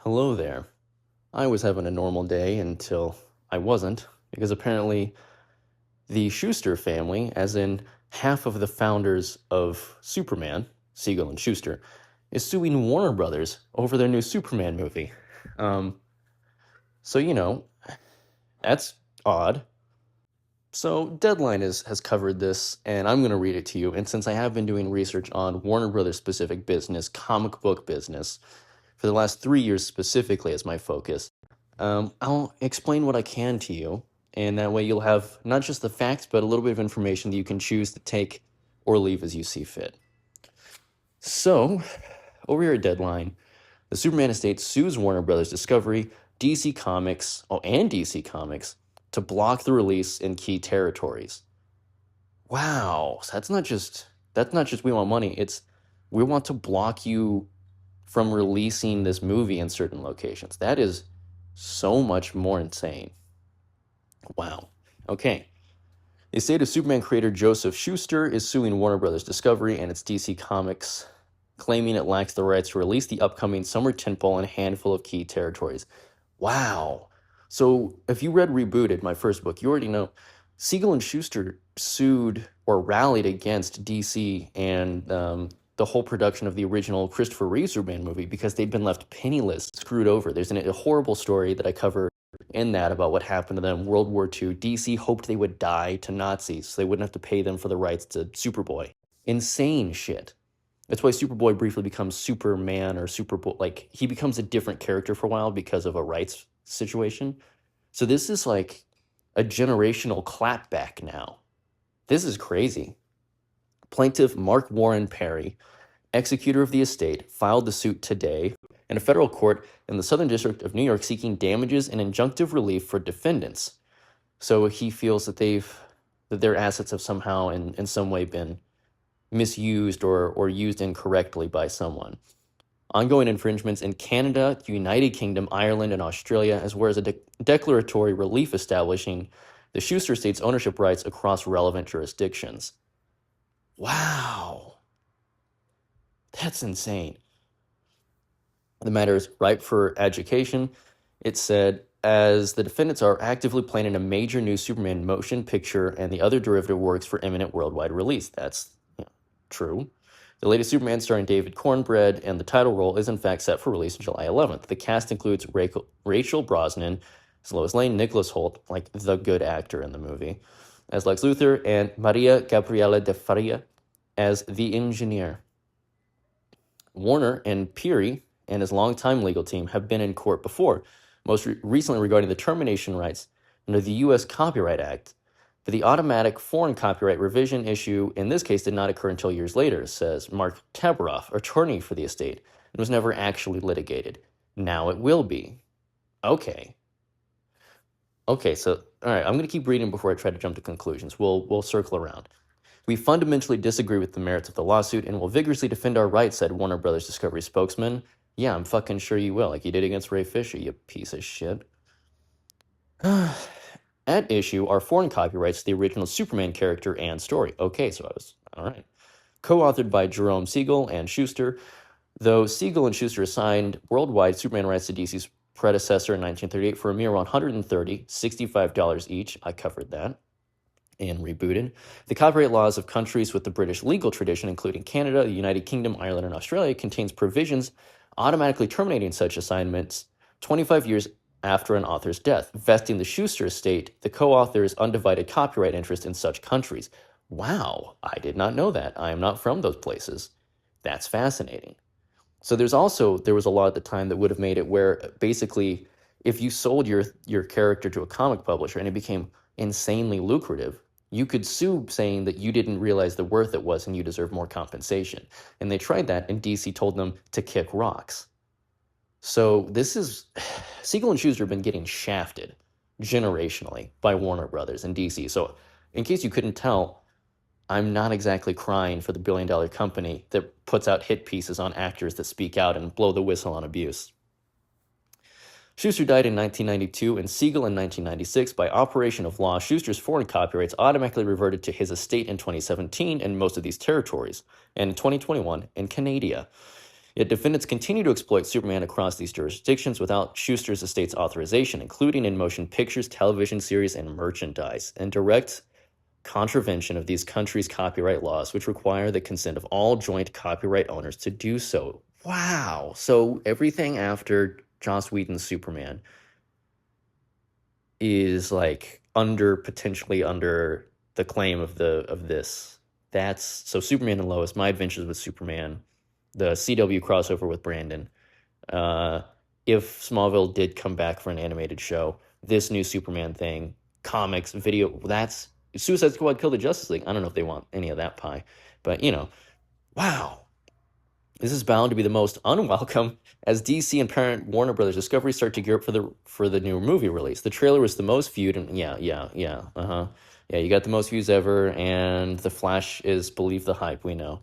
Hello there. I was having a normal day until I wasn't, because apparently the Schuster family, as in half of the founders of Superman, Siegel and Schuster, is suing Warner Brothers over their new Superman movie. Um, so that's odd. So Deadline has covered this, and I'm going to read it to you. And since I have been doing research on Warner Brothers specific business, comic book business, for the last 3 years specifically as my focus, I'll explain what I can to you, and that way you'll have not just the facts, but a little bit of information that you can choose to take or leave as you see fit. So, over here at Deadline, the Superman estate sues Warner Brothers Discovery, DC Comics, and DC Comics to block the release in key territories. Wow, so that's not just we want money. It's we want to block you from releasing this movie in certain locations. That is so much more insane. Wow. Okay. The estate of Superman creator Joseph Schuster is suing Warner Brothers Discovery and its DC Comics, claiming it lacks the rights to release the upcoming summer tentpole in a handful of key territories. Wow. So if you read Rebooted, my first book, you already know Siegel and Schuster sued or rallied against DC and the whole production of the original Christopher Reeve Superman movie because they'd been left penniless, screwed over. There's a horrible story that I cover in that about what happened to them in World War II. DC hoped they would die to Nazis so they wouldn't have to pay them for the rights to Superboy. Insane shit. That's why Superboy briefly becomes Superman or Superboy. Like, he becomes a different character for a while because of a rights situation. So this is like a generational clapback now. This is crazy. Plaintiff Mark Warren Perry, executor of the estate, filed the suit today in a federal court in the Southern District of New York seeking damages and injunctive relief for defendants. So he feels that their assets have somehow in some way been misused or used incorrectly by someone. Ongoing infringements in Canada, United Kingdom, Ireland, and Australia, as well as a declaratory relief establishing the Schuster estate's ownership rights across relevant jurisdictions. Wow. That's insane. The matter is ripe for adjudication. It said, as the defendants are actively planning a major new Superman motion picture and the other derivative works for imminent worldwide release. That's true. The latest Superman starring David Cornbread and the title role is in fact set for release on July 11th. The cast includes Rachel Brosnan as Lois Lane, Nicholas Hoult, like the good actor in the movie, as Lex Luthor, and Maria Gabriela de Faria as the engineer. Warner and Peary and his longtime legal team have been in court before, most recently regarding the termination rights under the U.S. Copyright Act. But the automatic foreign copyright revision issue in this case did not occur until years later, says Mark Tabaroff, attorney for the estate, and was never actually litigated. Now it will be. Okay, so, all right, I'm going to keep reading before I try to jump to conclusions. We'll circle around. We fundamentally disagree with the merits of the lawsuit and will vigorously defend our rights, said Warner Brothers Discovery spokesman. Yeah, I'm fucking sure you will, like you did against Ray Fisher, you piece of shit. At issue are foreign copyrights to the original Superman character and story. Okay, so all right. Co-authored by Jerome Siegel and Schuster, though Siegel and Schuster assigned worldwide Superman rights to DC's predecessor in 1938 for a mere $130, $65 each. I covered that. And Rebooted. The copyright laws of countries with the British legal tradition, including Canada, the United Kingdom, Ireland, and Australia, contains provisions automatically terminating such assignments 25 years after an author's death, vesting the Schuster estate the co-author's undivided copyright interest in such countries. Wow, I did not know that. I am not from those places. That's fascinating. So there was a law at the time that would have made it where basically if you sold your character to a comic publisher and it became insanely lucrative, you could sue saying that you didn't realize the worth it was and you deserve more compensation. And they tried that, and DC told them to kick rocks. So Siegel and Schuster have been getting shafted generationally by Warner Brothers and DC. So in case you couldn't tell, I'm not exactly crying for the billion-dollar company that puts out hit pieces on actors that speak out and blow the whistle on abuse. Schuster died in 1992 and Siegel in 1996. By operation of law, Schuster's foreign copyrights automatically reverted to his estate in 2017 in most of these territories, and in 2021 in Canada. Yet defendants continue to exploit Superman across these jurisdictions without Schuster's estate's authorization, including in motion pictures, television series, and merchandise, in direct contravention of these countries' copyright laws, which require the consent of all joint copyright owners to do so. Wow. So everything after Joss Whedon's Superman is like potentially under the claim of this. That's so Superman and Lois, My Adventures with Superman, the CW crossover with Brandon. If Smallville did come back for an animated show, this new Superman thing, comics, video, that's Suicide Squad Kill the Justice League. I don't know if they want any of that pie, but wow. This is bound to be the most unwelcome as DC and parent Warner Brothers Discovery start to gear up for the new movie release. The trailer was the most viewed, and yeah, you got the most views ever, and The Flash is believe the hype. We know.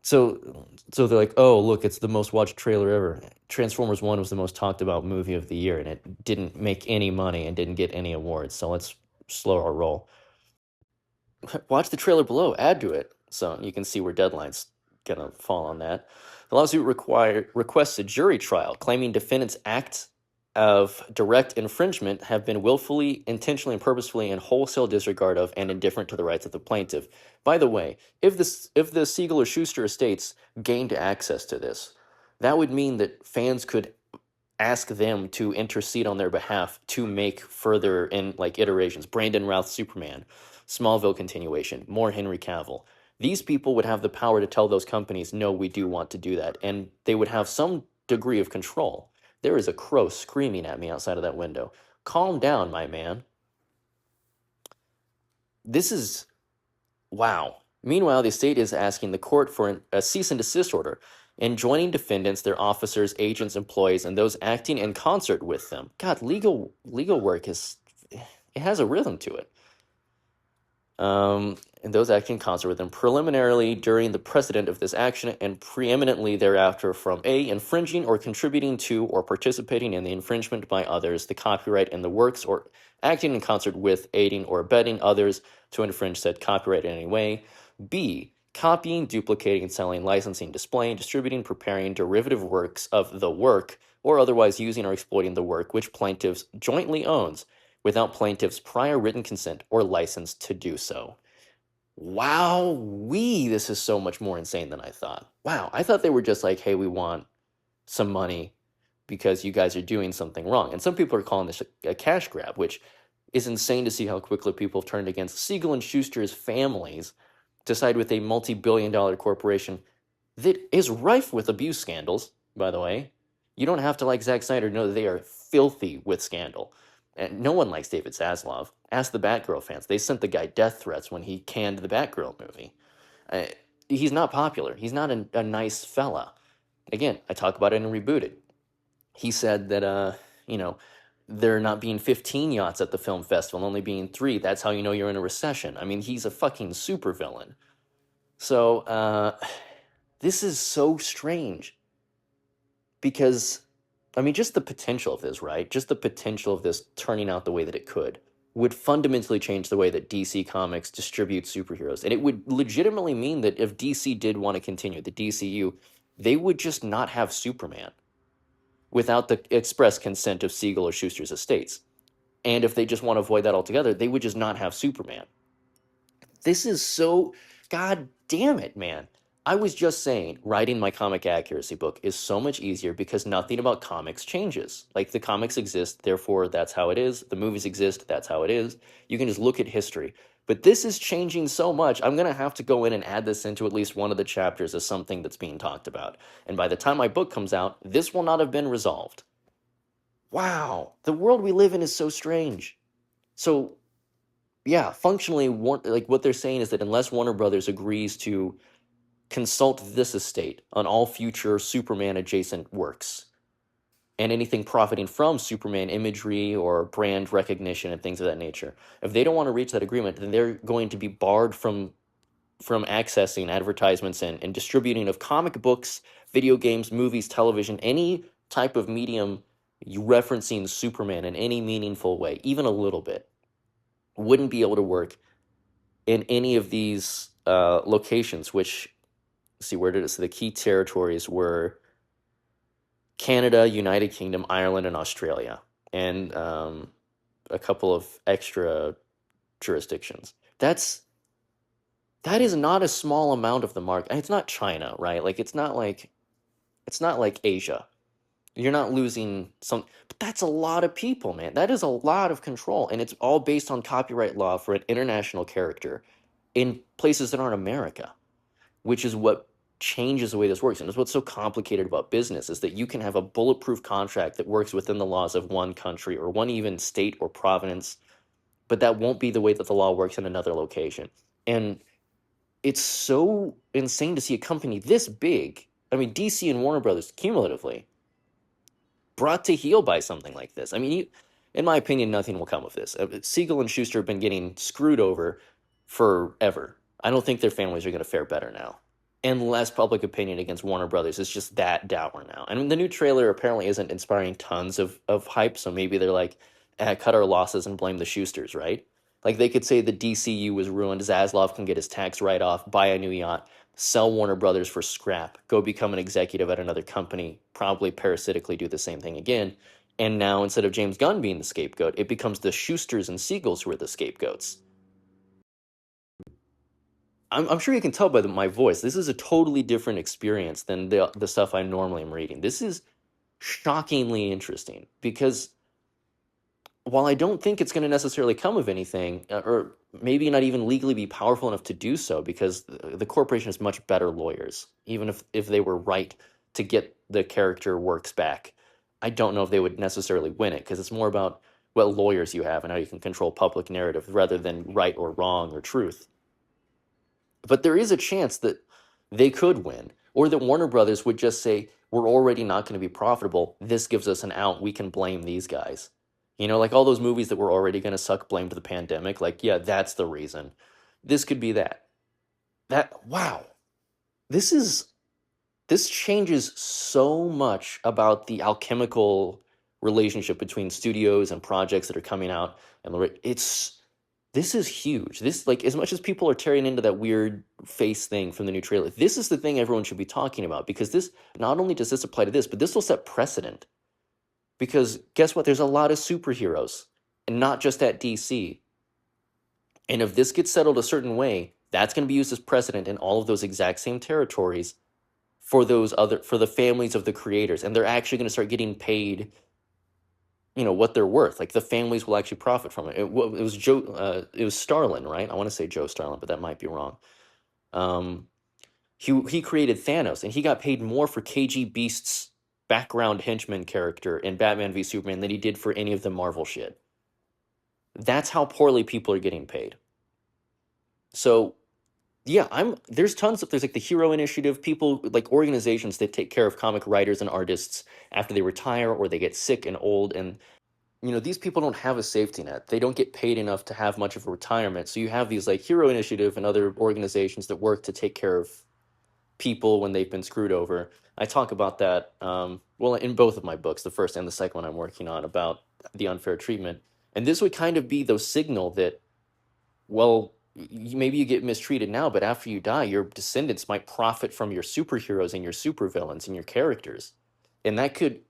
So they're like, oh look, it's the most watched trailer ever. Transformers 1 was the most talked about movie of the year, and it didn't make any money and didn't get any awards. So let's slow our roll. Watch the trailer below, add to it, so you can see where deadlines gonna fall on that. The lawsuit requests a jury trial, claiming defendants' acts of direct infringement have been willfully, intentionally, and purposefully in wholesale disregard of and indifferent to the rights of the plaintiff. By the way, if the Siegel or Schuster estates gained access to this, that would mean that fans could ask them to intercede on their behalf to make further iterations. Brandon Routh Superman, Smallville continuation, more Henry Cavill. These people would have the power to tell those companies, no, we do want to do that. And they would have some degree of control. There is a crow screaming at me outside of that window. Calm down, my man. This is, wow. Meanwhile, the estate is asking the court for a cease and desist order, enjoining defendants, their officers, agents, employees, and those acting in concert with them. God, legal work it has a rhythm to it. And those acting in concert with them preliminarily during the precedent of this action and preeminently thereafter from A, infringing or contributing to or participating in the infringement by others, the copyright in the works, or acting in concert with, aiding, or abetting others to infringe said copyright in any way. B, copying, duplicating, selling, licensing, displaying, distributing, preparing derivative works of the work, or otherwise using or exploiting the work which plaintiffs jointly owns without plaintiff's prior written consent or license to do so. Wow-wee, this is so much more insane than I thought. Wow, I thought they were just like, hey, we want some money because you guys are doing something wrong. And some people are calling this a cash grab, which is insane to see how quickly people have turned against Siegel and Schuster's families to side with a multi-billion-dollar corporation that is rife with abuse scandals, by the way. You don't have to like Zack Snyder to know that they are filthy with scandal. And no one likes David Zaslav. Ask the Batgirl fans. They sent the guy death threats when he canned the Batgirl movie. He's not popular. He's not a nice fella. Again, I talk about it in Rebooted. He said that, there not being 15 yachts at the film festival, only being 3. That's how you know you're in a recession. I mean, he's a fucking supervillain. So, this is so strange. Because just the potential of this, right? Just the potential of this turning out the way that it could would fundamentally change the way that DC Comics distributes superheroes. And it would legitimately mean that if DC did want to continue, the DCU, they would just not have Superman without the express consent of Siegel or Schuster's estates. And if they just want to avoid that altogether, they would just not have Superman. This is so... God damn it, man. I was just saying, writing my comic accuracy book is so much easier because nothing about comics changes. Like, the comics exist, therefore that's how it is. The movies exist, that's how it is. You can just look at history. But this is changing so much, I'm going to have to go in and add this into at least one of the chapters as something that's being talked about. And by the time my book comes out, this will not have been resolved. Wow, the world we live in is so strange. So, yeah, functionally, what they're saying is that unless Warner Brothers agrees to consult this estate on all future Superman-adjacent works and anything profiting from Superman imagery or brand recognition and things of that nature. If they don't want to reach that agreement, then they're going to be barred from accessing advertisements and distributing of comic books, video games, movies, television, any type of medium referencing Superman in any meaningful way, even a little bit, wouldn't be able to work in any of these locations, which see, where did it? So the key territories were Canada, United Kingdom, Ireland, and Australia, and a couple of extra jurisdictions. That is not a small amount of the market. It's not China, right? Like it's not like Asia. You're not losing some, but that's a lot of people, man. That is a lot of control, and it's all based on copyright law for an international character in places that aren't America, which is what changes the way this works. And it's what's so complicated about business is that you can have a bulletproof contract that works within the laws of one country or one even state or province, but that won't be the way that the law works in another location. And it's so insane to see a company this big. I mean, DC and Warner Brothers cumulatively brought to heel by something like this. I mean, in my opinion, nothing will come of this. Siegel and Schuster have been getting screwed over forever. I don't think their families are going to fare better now. And less public opinion against Warner Brothers is just that dour now. And the new trailer apparently isn't inspiring tons of hype, so maybe they're like, cut our losses and blame the Schusters, right? Like they could say the DCU was ruined, Zaslav can get his tax write-off, buy a new yacht, sell Warner Brothers for scrap, go become an executive at another company, probably parasitically do the same thing again. And now instead of James Gunn being the scapegoat, it becomes the Schusters and Siegels who are the scapegoats. I'm sure you can tell by my voice. This is a totally different experience than the stuff I normally am reading. This is shockingly interesting because while I don't think it's going to necessarily come of anything, or maybe not even legally be powerful enough to do so, because the corporation has much better lawyers, even if they were right to get the character works back. I don't know if they would necessarily win it because it's more about what lawyers you have and how you can control public narrative rather than right or wrong or truth. But there is a chance that they could win, or that Warner Brothers would just say, we're already not going to be profitable. This gives us an out. We can blame these guys. You know, like all those movies that were already going to suck blame to the pandemic. Like, yeah, that's the reason. This could be that. Wow. This is, this changes so much about the alchemical relationship between studios and projects that are coming out. And this is huge. This, like, as much as people are tearing into that weird face thing from the new trailer, this is the thing everyone should be talking about because this, not only does this apply to this, but this will set precedent. Because guess what? There's a lot of superheroes, and not just at DC. And if this gets settled a certain way, that's going to be used as precedent in all of those exact same territories for the families of the creators, and they're actually going to start getting paid, you know, what they're worth. Like the families will actually profit from it. It was Starlin, right? I want to say Joe Starlin, but that might be wrong. He created Thanos, and he got paid more for KG Beast's background henchman character in Batman v Superman than he did for any of the Marvel shit. That's how poorly people are getting paid. So yeah, there's like the Hero Initiative, people like organizations that take care of comic writers and artists after they retire or they get sick and old. And you know, these people don't have a safety net. They don't get paid enough to have much of a retirement. So you have these like Hero Initiative and other organizations that work to take care of people when they've been screwed over. I talk about that, well, in both of my books, the first and the second one I'm working on, about the unfair treatment. And this would kind of be the signal that, well, maybe you get mistreated now, but after you die, your descendants might profit from your superheroes and your supervillains and your characters. And that could,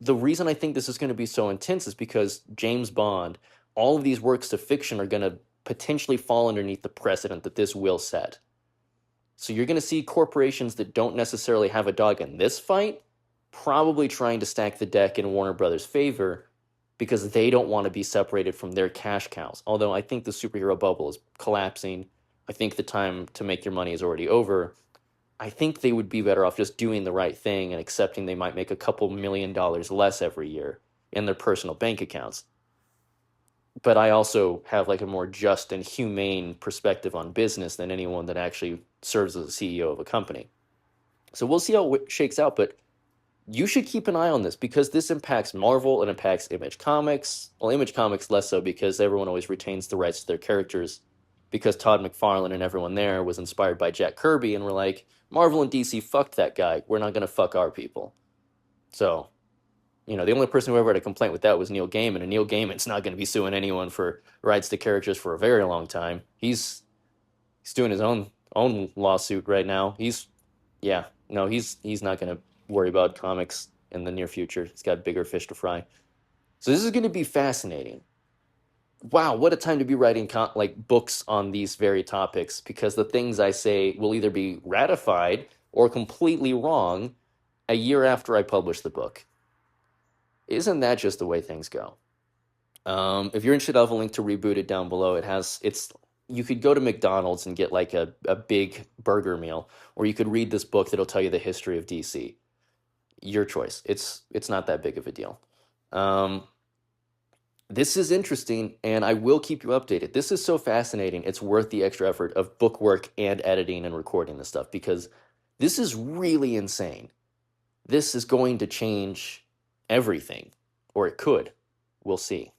the reason I think this is going to be so intense is because James Bond, all of these works of fiction are going to potentially fall underneath the precedent that this will set. So you're going to see corporations that don't necessarily have a dog in this fight probably trying to stack the deck in Warner Brothers' favor because they don't want to be separated from their cash cows. Although I think the superhero bubble is collapsing. I think the time to make your money is already over. I think they would be better off just doing the right thing and accepting they might make a couple $1 million less every year in their personal bank accounts. But I also have like a more just and humane perspective on business than anyone that actually serves as a CEO of a company. So we'll see how it shakes out, but you should keep an eye on this because this impacts Marvel and impacts Image Comics. Well, Image Comics less so because everyone always retains the rights to their characters because Todd McFarlane and everyone there was inspired by Jack Kirby and were like, Marvel and DC fucked that guy. We're not going to fuck our people. So, you know, the only person who ever had a complaint with that was Neil Gaiman, and Neil Gaiman's not going to be suing anyone for rights to characters for a very long time. He's doing his own lawsuit right now. He's Yeah, no, he's not going to worry about comics in the near future. He's got bigger fish to fry. So this is going to be fascinating. Wow, what a time to be writing like books on these very topics, because the things I say will either be ratified or completely wrong a year after I publish the book. Isn't that just the way things go? If you're interested, I'll have a link to Rebooted down below. It's you could go to McDonald's and get like a big burger meal, or you could read this book that'll tell you the history of DC. Your choice. It's not that big of a deal. Um, this is interesting, and I will keep you updated. This is so fascinating. It's worth the extra effort of book work and editing and recording this stuff, because this is really insane. This is going to change everything, or it could. We'll see.